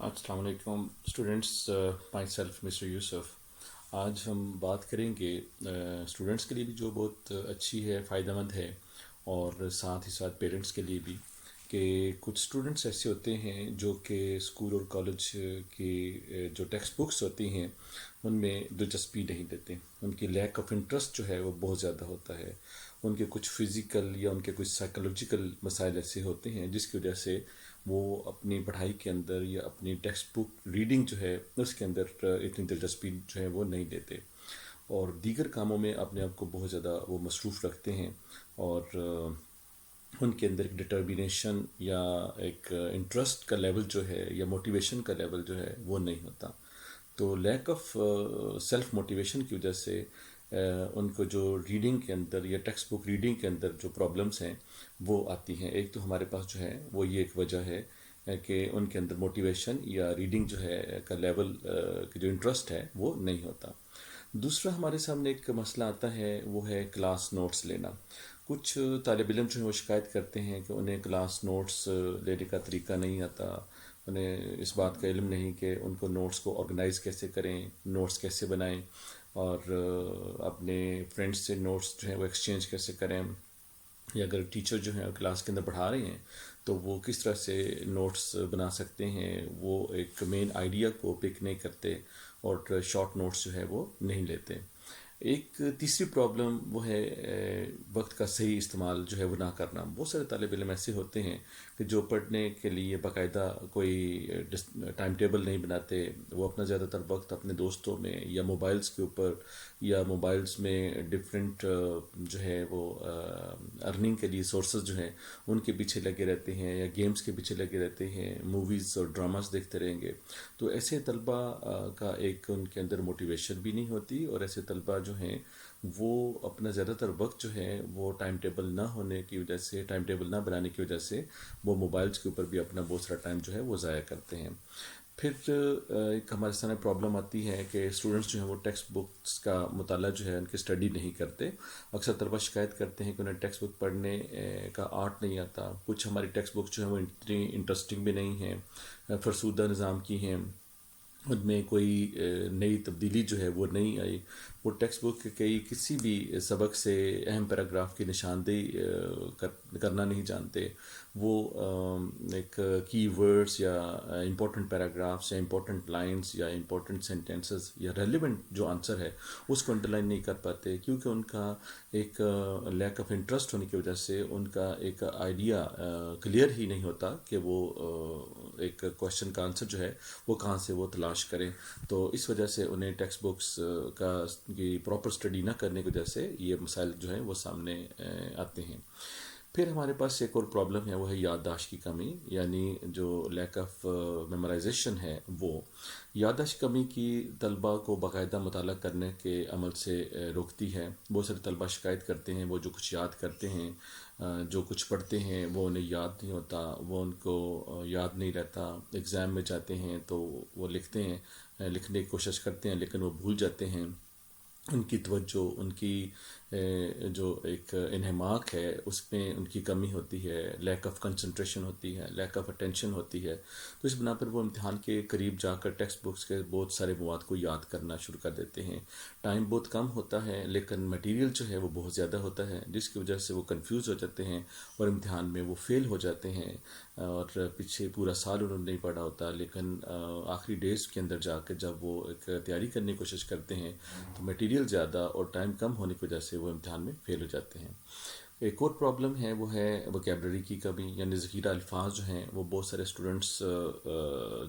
السلام علیکم students, my self mister یوسف. آج ہم بات کریں گے اسٹوڈنٹس کے لیے بھی جو بہت اچھی ہے، فائدہ مند ہے، اور ساتھ ہی ساتھ پیرنٹس کے لیے بھی، کہ کچھ اسٹوڈنٹس ایسے ہوتے ہیں جو کہ اسکول اور کالج کی جو ٹیکسٹ بکس ہوتی ہیں ان میں دلچسپی نہیں لیتے. ان کی لیک آف انٹرسٹ جو ہے وہ بہت زیادہ ہوتا ہے. ان کے کچھ فزیکل یا ان کے کچھ سائیکولوجیکل مسائل ایسے ہوتے ہیں جس کی وجہ سے وہ اپنی پڑھائی کے اندر یا اپنی ٹیکسٹ بک ریڈنگ جو ہے اس کے اندر اتنی دلچسپی جو ہے وہ نہیں لیتے، اور دیگر کاموں میں اپنے آپ کو بہت زیادہ وہ مصروف رکھتے ہیں، اور ان کے اندر ایک ڈٹرمینیشن یا ایک انٹرسٹ کا لیول جو ہے یا موٹیویشن کا لیول جو ہے وہ نہیں ہوتا. تو لیک آف سیلف موٹیویشن کی وجہ سے ان کو جو ریڈنگ کے اندر یا ٹیکسٹ بک ریڈنگ کے اندر جو پرابلمس ہیں وہ آتی ہیں. ایک تو ہمارے پاس جو ہے وہ یہ ایک وجہ ہے کہ ان کے اندر موٹیویشن یا ریڈنگ جو ہے کا لیول جو انٹرسٹ ہے وہ نہیں ہوتا. دوسرا ہمارے سامنے ایک مسئلہ آتا ہے، وہ ہے کلاس نوٹس لینا. کچھ طالب علم جو ہیں وہ شکایت کرتے ہیں کہ انہیں کلاس نوٹس لینے کا طریقہ نہیں آتا، انہیں اس بات کا علم نہیں کہ ان کو نوٹس کو آرگنائز کیسے کریں، نوٹس کیسے بنائیں، اور اپنے فرینڈس سے نوٹس جو ہیں وہ ایکسچینج کیسے کریں، یا اگر ٹیچر جو ہیں کلاس کے اندر پڑھا رہے ہیں تو وہ کس طرح سے نوٹس بنا سکتے ہیں. وہ ایک مین آئیڈیا کو پک نہیں کرتے اور شارٹ نوٹس جو ہے وہ نہیں لیتے. ایک تیسری پرابلم وہ ہے وقت کا صحیح استعمال جو ہے وہ نہ کرنا. بہت سارے طالب علم ایسے ہوتے ہیں کہ جو پڑھنے کے لیے باقاعدہ کوئی ٹائم ٹیبل نہیں بناتے. وہ اپنا زیادہ تر وقت اپنے دوستوں میں یا موبائلز کے اوپر یا موبائلز میں ڈفرینٹ جو ہے وہ ارننگ کے لیے سورسز جو ہیں ان کے پیچھے لگے رہتے ہیں، یا گیمز کے پیچھے لگے رہتے ہیں، موویز اور ڈراماز دیکھتے رہیں گے. تو ایسے طلبہ کا ایک ان کے اندر موٹیویشن بھی نہیں ہوتی، اور ایسے طلبہ جو ہیں وہ اپنا زیادہ تر وقت جو ہے وہ ٹائم ٹیبل نہ ہونے کی وجہ سے، ٹائم ٹیبل نہ بنانے کی وجہ سے وہ موبائلز کے اوپر بھی اپنا بہت سارا ٹائم جو ہے وہ ضائع کرتے ہیں. پھر ایک ہمارے سامنے پرابلم آتی ہے کہ اسٹوڈنٹس جو ہیں وہ ٹیکسٹ بکس کا مطالعہ جو ہے ان کی اسٹڈی نہیں کرتے. اکثر طلبہ شکایت کرتے ہیں کہ انہیں ٹیکسٹ بک پڑھنے کا آرٹ نہیں آتا. کچھ ہماری ٹیکسٹ بکس جو ہیں وہ اتنی انٹرسٹنگ بھی نہیں ہیں، فرسودہ نظام کی ہیں، ان میں کوئی نئی تبدیلی جو ہے وہ نہیں آئی. وہ ٹیکسٹ بک کے کسی بھی سبق سے اہم پیراگراف کی نشاندہی کرنا نہیں جانتے. وہ ایک کی ورڈز یا امپورٹنٹ پیراگرافس یا امپورٹنٹ لائنز یا امپورٹنٹ سینٹینسز یا ریلیونٹ جو آنسر ہے اس کو انڈرلائن نہیں کر پاتے، کیونکہ ان کا ایک لیک آف انٹرسٹ ہونے کی وجہ سے ان کا ایک آئیڈیا کلیئر ہی نہیں ہوتا کہ وہ ایک کوشچن کا آنسر جو ہے وہ کہاں سے وہ تلاش کریں. تو اس وجہ سے انہیں ٹیکسٹ بکس کی پراپر اسٹڈی نہ کرنے کی وجہ سے یہ مسائل جو ہیں وہ سامنے آتے ہیں. پھر ہمارے پاس ایک اور پرابلم ہے، وہ ہے یادداشت کی کمی، یعنی جو لیک آف میمورائزیشن ہے. وہ یادداشت کمی کی طلبہ کو باقاعدہ مطالعہ کرنے کے عمل سے روکتی ہے. بہت سارے طلبہ شکایت کرتے ہیں وہ جو کچھ یاد کرتے ہیں، جو کچھ پڑھتے ہیں وہ انہیں یاد نہیں ہوتا، وہ ان کو یاد نہیں رہتا. ایگزام میں جاتے ہیں تو وہ لکھتے ہیں، لکھنے کی کوشش کرتے ہیں لیکن وہ بھول جاتے ہیں. ان کی توجہ، ان کی جو ایک انہماک ہے اس میں ان کی کمی ہوتی ہے، لیک آف کنسنٹریشن ہوتی ہے، لیک آف اٹینشن ہوتی ہے. تو اس بنا پر وہ امتحان کے قریب جا کر ٹیکسٹ بکس کے بہت سارے مواد کو یاد کرنا شروع کر دیتے ہیں. ٹائم بہت کم ہوتا ہے لیکن مٹیریل جو ہے وہ بہت زیادہ ہوتا ہے، جس کی وجہ سے وہ کنفیوز ہو جاتے ہیں اور امتحان میں وہ فیل ہو جاتے ہیں. اور پیچھے پورا سال انہوں نے نہیں پڑھا ہوتا، لیکن آخری ڈیز کے اندر جا کے جب وہ ایک تیاری کرنے کی کوشش کرتے ہیں تو مٹیریل زیادہ اور ٹائم کم ہونے کی وجہ سے وہ امتحان میں فیل ہو جاتے ہیں. ایک اور پرابلم ہے، وہ ہے وکیبلری کی کمی، یعنی ذخیرہ الفاظ جو ہیں وہ بہت سارے اسٹوڈنٹس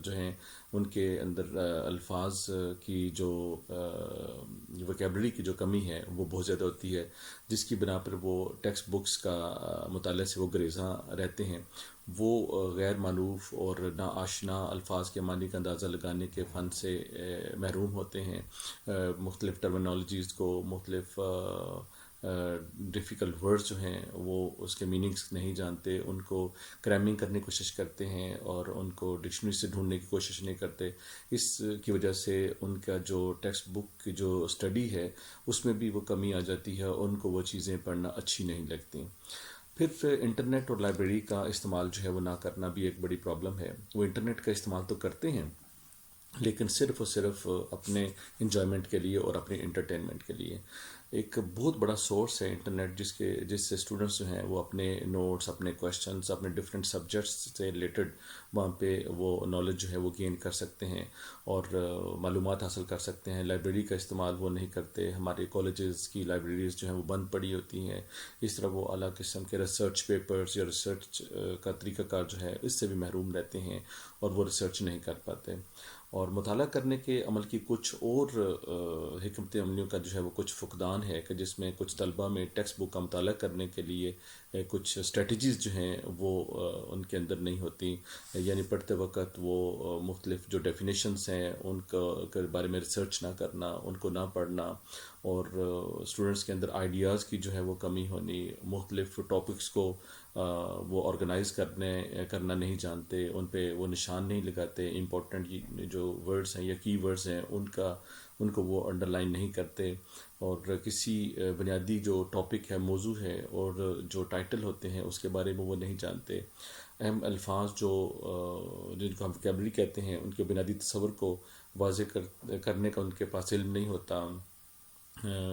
جو ہیں ان کے اندر الفاظ کی جو وکیبلری کی جو کمی ہے وہ بہت زیادہ ہوتی ہے، جس کی بنا پر وہ ٹیکسٹ بکس کا مطالعے سے وہ گریزاں رہتے ہیں. وہ غیر مألوف اور ناآشنا الفاظ کے معنی کا اندازہ لگانے کے فن سے محروم ہوتے ہیں. مختلف ٹرمینالوجیز کو، مختلف ڈیفیکلٹ ورڈز جو ہیں وہ اس کے میننگز نہیں جانتے، ان کو کریمنگ کرنے کی کوشش کرتے ہیں اور ان کو ڈکشنری سے ڈھونڈنے کی کوشش نہیں کرتے. اس کی وجہ سے ان کا جو ٹیکسٹ بک کی جو اسٹڈی ہے اس میں بھی وہ کمی آ جاتی ہے، اور ان کو وہ چیزیں پڑھنا اچھی نہیں لگتی. پھر انٹرنیٹ اور لائبریری کا استعمال جو ہے وہ نہ کرنا بھی ایک بڑی پرابلم ہے. وہ انٹرنیٹ کا استعمال تو کرتے ہیں لیکن صرف اور صرف اپنے انجوائمنٹ کے لیے اور اپنے انٹرٹینمنٹ کے لیے. ایک بہت بڑا سورس ہے انٹرنیٹ جس سے اسٹوڈنٹس جو ہیں وہ اپنے نوٹس، اپنے کویشچنس، اپنے ڈفرینٹ سبجیکٹس سے ریلیٹڈ وہاں پہ وہ نالج جو ہے وہ گین کر سکتے ہیں اور معلومات حاصل کر سکتے ہیں. لائبریری کا استعمال وہ نہیں کرتے. ہمارے کالجز کی لائبریریز جو ہیں وہ بند پڑی ہوتی ہیں. اس طرح وہ اعلیٰ قسم کے ریسرچ پیپرز یا ریسرچ کا طریقہ کار جو ہے اس سے بھی محروم رہتے ہیں اور وہ ریسرچ نہیں کر پاتے. اور مطالعہ کرنے کے عمل کی کچھ اور حکمت عملیوں کا جو ہے وہ کچھ فقدان ہے کہ جس میں کچھ طلبہ میں ٹیکسٹ بک کا مطالعہ کرنے کے لیے کچھ اسٹریٹجیز جو ہیں وہ ان کے اندر نہیں ہوتی. یعنی پڑھتے وقت وہ مختلف جو ڈیفینیشنز ہیں ان کے بارے میں ریسرچ نہ کرنا، ان کو نہ پڑھنا، اور اسٹوڈنٹس کے اندر آئیڈیاز کی جو ہے وہ کمی ہونی. مختلف ٹاپکس کو وہ آرگنائز کرنا نہیں جانتے، ان پہ وہ نشان نہیں لگاتے. امپورٹنٹ جو ورڈز ہیں یا کی ورڈز ہیں ان کو وہ انڈر لائن نہیں کرتے. اور کسی بنیادی جو ٹاپک ہے، موضوع ہے، اور جو ٹائٹل ہوتے ہیں اس کے بارے میں وہ نہیں جانتے. اہم الفاظ جن کو ہم ویکیبلری کہتے ہیں ان کے بنیادی تصور کو واضح کرنے کا ان کے پاس علم نہیں ہوتا.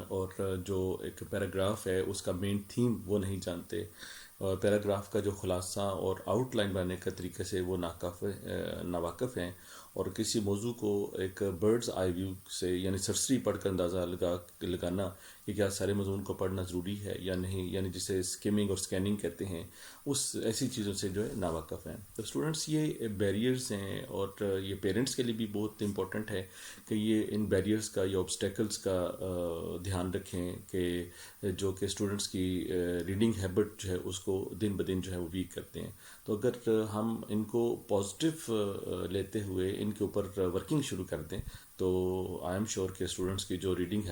اور جو ایک پیراگراف ہے اس کا مین تھیم وہ نہیں جانتے. اور پیراگراف کا جو خلاصہ اور آؤٹ لائن بنانے کا طریقے سے وہ ناواقف ہیں. اور کسی موضوع کو ایک برڈز آئی ویو سے یعنی سرسری پڑھ کر اندازہ لگانا کہ کیا سارے مضمون کو پڑھنا ضروری ہے یا نہیں، یعنی جسے اسکیمنگ اور اسکیننگ کہتے ہیں، ایسی چیزوں سے جو ہے ناواقف ہیں. تو اسٹوڈنٹس یہ بیریئرز ہیں اور یہ پیرنٹس کے لیے بھی بہت امپورٹنٹ ہے کہ یہ ان بیریئرز کا یا آبسٹیکلز کا دھیان رکھیں کہ جو کہ اسٹوڈنٹس کی ریڈنگ ہیبٹ جو ہے اس کو دن بدن جو ہے وہ ویک کرتے ہیں. تو اگر ہم ان کو پازیٹیو لیتے ہوئے ان کے اوپر ورکنگ شروع کر دیں تو آئی ایم شیور کہ اسٹوڈنٹس کی جو ریڈنگ